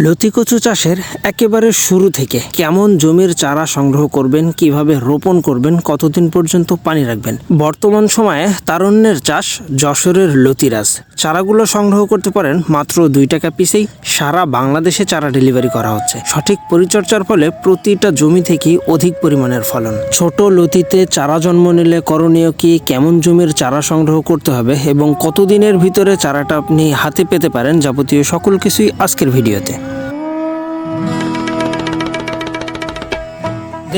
লতি কচু চাষের একেবারে শুরু থেকে কেমন জমির চারা সংগ্রহ করবেন, কিভাবে রোপণ করবেন, কতদিন পর্যন্ত পানি রাখবেন। বর্তমান সময়ে তারুণ্যের চাষ যশোরের লতিরাজ। চারাগুলো সংগ্রহ করতে পারেন মাত্র 2 টাকা পিসেই। সারা বাংলাদেশে চারা ডেলিভারি করা হচ্ছে। সঠিক পরিচর্যার ফলে প্রতিটা জমি থেকেই অধিক পরিমাণের ফলন। ছোট লতিতে চারা জন্ম নিলে করণীয় কি, কেমন জমির চারা সংগ্রহ করতে হবে এবং কতদিনের ভিতরে চারাটা আপনি হাতে পেতে পারেন, যাবতীয় সকল কিছুই আজকের ভিডিওতে।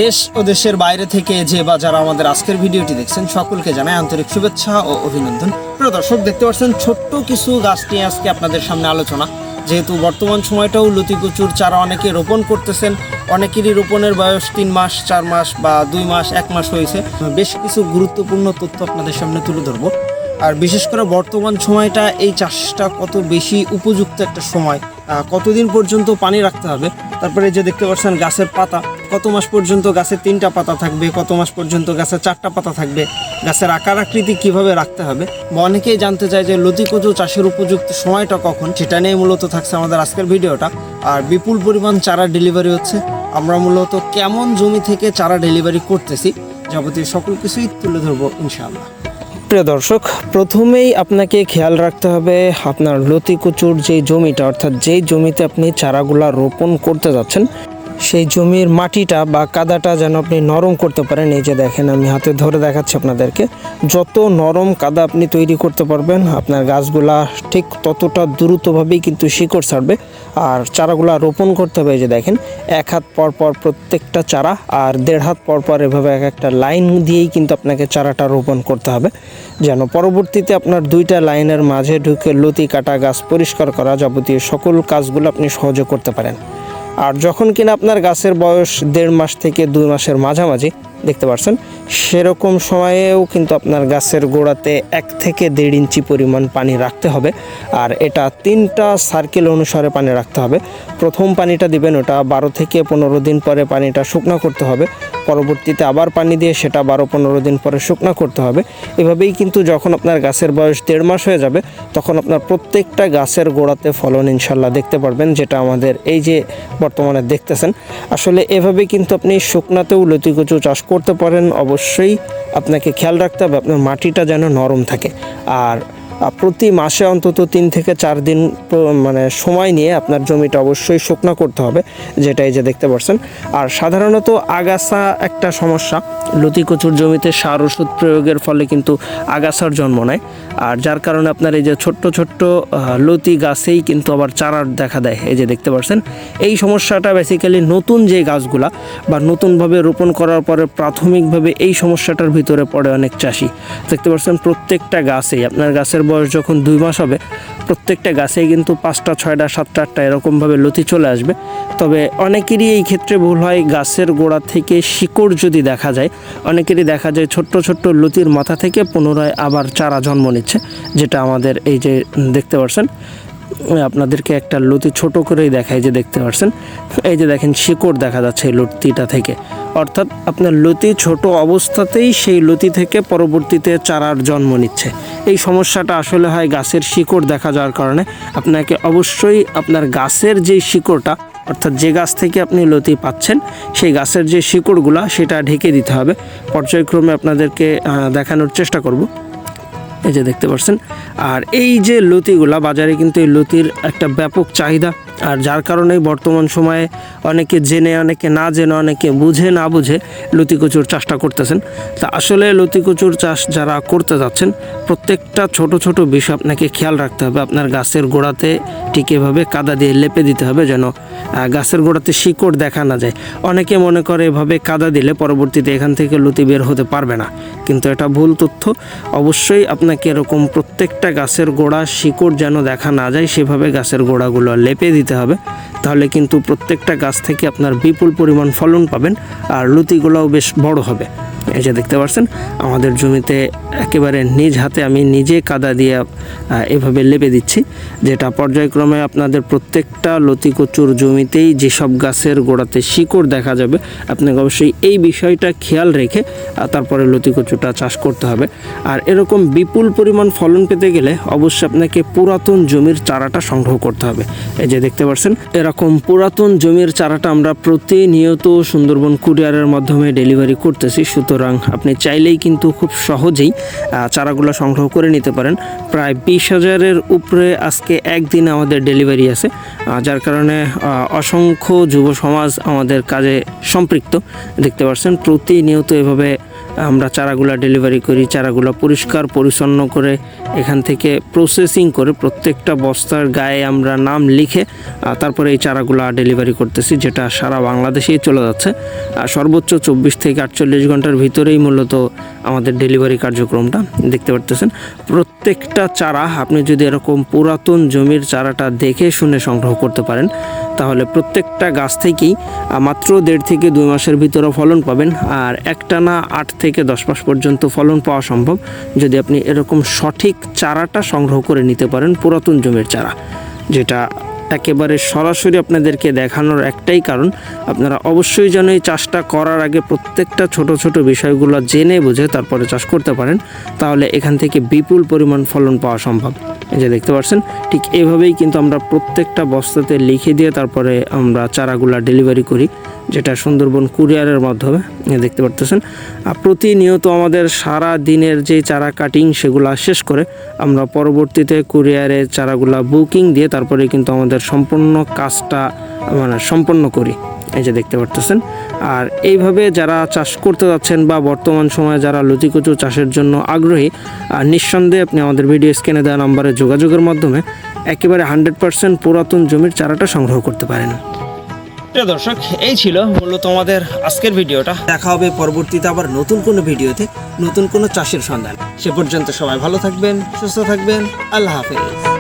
দেশ ও দেশের বাইরে থেকে যে বা যারা আমাদের আজকের ভিডিওটি দেখছেন সকলকে জানাই আন্তরিক শুভেচ্ছা ও অভিনন্দন। প্রিয় দর্শক, দেখতে পাচ্ছেন ছোট্ট কিছু গাছ নিয়ে আজকে আপনাদের সামনে আলোচনা। যেহেতু বর্তমান সময়টাও লতি কচুর চারা অনেকে রোপণ করতেছেন, অনেকেরই রোপণের বয়স 3 মাস, 4 মাস বা 2 মাস, 1 মাস হয়েছে। বেশ কিছু গুরুত্বপূর্ণ তথ্য আপনাদের সামনে তুলে ধরবো। আর বিশেষ করে বর্তমান সময়টা, এই চাষটা কত বেশি উপযুক্ত একটা সময়, কতদিন পর্যন্ত পানি রাখতে হবে। তারপরে যে দেখতে পাচ্ছেন গাছের পাতা, কত মাস পর্যন্ত গাছের 3টা পাতা থাকবে, কত মাস পর্যন্ত গাছের 4টা পাতা থাকবে, গাছের আকার আকৃতি কীভাবে রাখতে হবে। বা অনেকেই জানতে চায় যে লতি কচু চাষের উপযুক্ত সময়টা কখন, সেটা নিয়ে মূলত থাকছে আমাদের আজকের ভিডিওটা। আর বিপুল পরিমাণ চারা ডেলিভারি হচ্ছে। আমরা মূলত কেমন জমি থেকে চারা ডেলিভারি করতেছি, যাবতীয় সকল কিছুই তুলে ধরবো ইনশাআল্লাহ। প্রিয় দর্শক, প্রথমেই আপনাকে খেয়াল রাখতে হবে আপনার লতি কচুর যেই জমিটা, অর্থাৎ যেই জমিতে আপনি চারাগুলা রোপণ করতে যাচ্ছেন, সেই জমির মাটিটা বা কাদাটা যেন আপনি নরম করতে পারেন। এই যে দেখেন, আমি হাতে ধরে দেখাচ্ছি আপনাদেরকে। যত নরম কাদা আপনি তৈরি করতে পারবেন, আপনার গাছগুলা ঠিক ততটা দ্রুতভাবেই কিন্তু শিকড় ছাড়বে। আর চারাগুলা রোপণ করতে হবে, এই যে দেখেন, 1 হাত পর পর প্রত্যেকটা চারা, আর 1.5 হাত পর পর এভাবে একটা লাইন দিয়েই কিন্তু আপনাকে চারাটা রোপণ করতে হবে, যেন পরবর্তীতে আপনার 2টা লাইনের মাঝে ঢুকে লতি কাটা, গাছ পরিষ্কার করা, যাবতীয় সকল কাজগুলো আপনি সহজে করতে পারেন। আর যখন কিনা আপনার গাছের বয়স 1.5 মাস থেকে 2 মাসের মাঝামাঝি, দেখতে পাচ্ছেন, সেরকম সময়েও কিন্তু আপনার গাছের গোড়াতে 1 থেকে 1.5 ইঞ্চি পরিমাণ পানি রাখতে হবে। আর এটা 3টা সার্কেল অনুসারে পানি রাখতে হবে। প্রথম পানিটা দিবেন, ওটা 12 থেকে 15 দিন পরে পানিটা শুকনো করতে হবে। পরবর্তীতে আবার পানি দিয়ে সেটা 12-15 দিন পরে শুকনো করতে হবে। এভাবেই কিন্তু যখন আপনার গাছের বয়স 1.5 মাস হয়ে যাবে, তখন আপনার প্রত্যেকটা গাছের গোড়াতে ফলন ইনশাল্লাহ দেখতে পারবেন, যেটা আমাদের এই যে বর্তমানে দেখতেছেন। আসলে এভাবে কিন্তু আপনি শুকনাতেও লতি কচু চাষ করতে পারেন। অবশ্যই আপনাকে খেয়াল রাখতে হবে আপনার মাটিটা যেন নরম থাকে। আর প্রতি মাসে অন্তত 3 থেকে 4 দিন সময় নিয়ে আপনার জমিটা অবশ্যই শুকনো করতে হবে, যেটা এই যে দেখতে পাচ্ছেন। আর সাধারণত আগাছা একটা সমস্যা, লতি কচুর জমিতে সার ওষুধ প্রয়োগের ফলে কিন্তু আগাছার জন্ম নেয়। আর যার কারণে আপনার এই যে ছোট্ট ছোট্ট লতি গাছেই কিন্তু আবার চারার দেখা দেয়, এই যে দেখতে পাচ্ছেন। এই সমস্যাটা বেসিক্যালি নতুন যে গাছগুলা বা নতুনভাবে রোপণ করার পরে প্রাথমিকভাবে এই সমস্যাটার ভিতরে পড়ে অনেক চাষি। দেখতে পাচ্ছেন প্রত্যেকটা গাছেই, আপনার গাছের বয়স যখন 2 মাস হবে, প্রত্যেকটা গাছেই কিন্তু 5টা, 6টা, 7টা, 8টা এরকমভাবে লতি চলে আসবে। তবে অনেকেরই এই ক্ষেত্রে ভুল হয়, গাছের গোড়া থেকে শিকড় যদি দেখা যায়, অনেকেরই দেখা যায় ছোট্ট ছোট্ট লতির মাথা থেকে পুনরায় আবার চারা জন্ম নিচ্ছে, যেটা আমাদের এই যে দেখতে পাচ্ছেন। আপনাদেরকে একটা লতি ছোট করেই দেখায়, যে দেখতে পাচ্ছেন, এই যে দেখেন শিকড় দেখা যাচ্ছে এই লতিটা থেকে। অর্থাৎ আপনার লতি ছোট অবস্থাতেই সেই লতি থেকে পরবর্তীতে চারার জন্ম নিচ্ছে। এই সমস্যাটা আসলে হয় গাছের শিকড় দেখা যাওয়ার কারণে। আপনাকে অবশ্যই আপনার গাছের যে শিকড়টা, অর্থাৎ যে গাছ থেকে আপনি লতি পাচ্ছেন, সেই গাছের যে শিকড়গুলা, সেটা ঢেকে দিতে হবে। পর্যায়ক্রমে আপনাদেরকে দেখানোর চেষ্টা করব। এই যে দেখতে পাচ্ছেন। আর এই যে লতিগুলা, বাজারে কিন্তু এই লতির একটা ব্যাপক চাহিদা। আর যার কারণে বর্তমান সময়ে অনেকে জেনে, অনেকে না জেনে, অনেকে বুঝে না বুঝে লতি কচুর চাষটা করতেছেন। তা আসলে লতি কচুর চাষ যারা করতে যাচ্ছেন, প্রত্যেকটা ছোট ছোট বিষয় আপনাকে খেয়াল রাখতে হবে। আপনার গাছের গোড়াতে ঠিক এভাবে কাদা দিয়ে লেপে দিতে হবে, যেন গাছের গোড়াতে শিকড় দেখা না যায়। অনেকে মনে করে এভাবে কাদা দিলে পরবর্তীতে এখান থেকে লতি বের হতে পারবে না, কিন্তু এটা ভুল তথ্য। অবশ্যই আপনাকে এরকম প্রত্যেকটা গাছের গোড়া শিকড় যেন দেখা না যায়, সেভাবে গাছের গোড়াগুলো লেপে দিতে হবে। তাহলে কিন্তু প্রত্যেকটা গাছ থেকে আপনার বিপুল পরিমাণ ফলন পাবেন, আর লতিগুলোও বেশ বড় হবে। এই যে দেখতে পাচ্ছেন আমাদের জমিতে একেবারে নিজ হাতে আমি নিজে কাদা দিয়ে এভাবে লেপে দিচ্ছি, যেটা পর্যায়ক্রমে আপনাদের প্রত্যেকটা লতি কচুর জমিতেই যেসব গাছের গোড়াতে শিকড় দেখা যাবে আপনাকে অবশ্যই এই বিষয়টা খেয়াল রেখে তারপরে লতি কচুটা চাষ করতে হবে। আর এরকম বিপুল পরিমাণ ফলন পেতে গেলে অবশ্যই আপনাকে পুরাতন জমির চারাটা সংগ্রহ করতে হবে। এই যে দেখতে পাচ্ছেন এরকম পুরাতন জমির চারাটা আমরা প্রতিনিয়ত সুন্দরবন কুরিয়ারের মাধ্যমে ডেলিভারি করতেছি, সুতরাং আপনি চাইলেই কিন্তু খুব সহজেই চারাগুলো সংগ্রহ করে নিতে পারেন। প্রায় 20,000-এর উপরে আজকে একদিন আমাদের ডেলিভারি আছে, যার কারণে অসংখ্য যুব সমাজ আমাদের কাজে সম্পৃক্ত। দেখতে পাচ্ছেন প্রতিনিয়ত এভাবে আমরা চারাগুলা ডেলিভারি করি, চারাগুলা পরিষ্কার পরিচ্ছন্ন করে এখান থেকে প্রসেসিং করে প্রত্যেকটা বস্তার গায়ে আমরা নাম লিখে তারপরে এই চারাগুলা ডেলিভারি করতেছি, যেটা সারা বাংলাদেশেই চলে যাচ্ছে। সর্বোচ্চ 24 থেকে 48 ঘন্টার ভিতরেই মূলত আমাদের ডেলিভারি কার্যক্রমটা দেখতে পারতেছেন। প্রত্যেকটা চারা আপনি যদি এরকম পুরাতন জমির চারাটা দেখে শুনে সংগ্রহ করতে পারেন তাহলে প্রত্যেকটা গাছ থেকেই মাত্র 1.5 থেকে 2 মাসের ভিতরে ফলন পাবেন। আর একটানা 8 থেকে 10 মাস পর্যন্ত ফলন পাওয়া সম্ভব যদি আপনি এরকম সঠিক চারাটা সংগ্রহ করে নিতে পারেন, পুরাতন জমির চারা। যেটা একেবারে সরাসরি আপনাদেরকে দেখানোর একটাই কারণ, আপনারা অবশ্যই যেন এই চাষটা করার আগে প্রত্যেকটা ছোট ছোট বিষয়গুলো জেনে বুঝে তারপরে চাষ করতে পারেন, তাহলে এখান থেকে বিপুল পরিমাণ ফলন পাওয়া সম্ভব। এই যে দেখতে পাচ্ছেন ঠিক এভাবেই কিন্তু আমরা প্রত্যেকটা বস্তাতে লিখে দিয়ে তারপরে আমরা চারাগুলা ডেলিভারি করি, যেটা সুন্দরবন কুরিয়ারের মাধ্যমে দেখতে পারতেছেন। প্রতিনিয়ত আমাদের সারা দিনের যে চারা কাটিং সেগুলা শেষ করে আমরা পরবর্তীতে কুরিয়ারে চারাগুলা বুকিং দিয়ে তারপরে কিন্তু আমাদের সম্পূর্ণ কাজটা সম্পন্ন করি। এই যে দেখতে পারতেছেন। আর এইভাবে যারা চাষ করতে যাচ্ছেন বা বর্তমান সময়ে যারা লতি কচু চাষের জন্য আগ্রহী, নিঃসন্দেহে আপনি আমাদের ভিডিও স্ক্রিনে দেওয়া নম্বরে যোগাযোগের মাধ্যমে একেবারে 100% পুরাতন জমির চারাটা সংগ্রহ করতে পারেন। প্রিয় দর্শক, এই ছিল মূলত আমাদের আজকের ভিডিওটা। দেখা হবে পরবর্তীতে আবার নতুন কোনো ভিডিওতে, নতুন কোনো চাষের সন্ধান। সে পর্যন্ত সবাই ভালো থাকবেন, সুস্থ থাকবেন। আল্লাহ হাফেজ।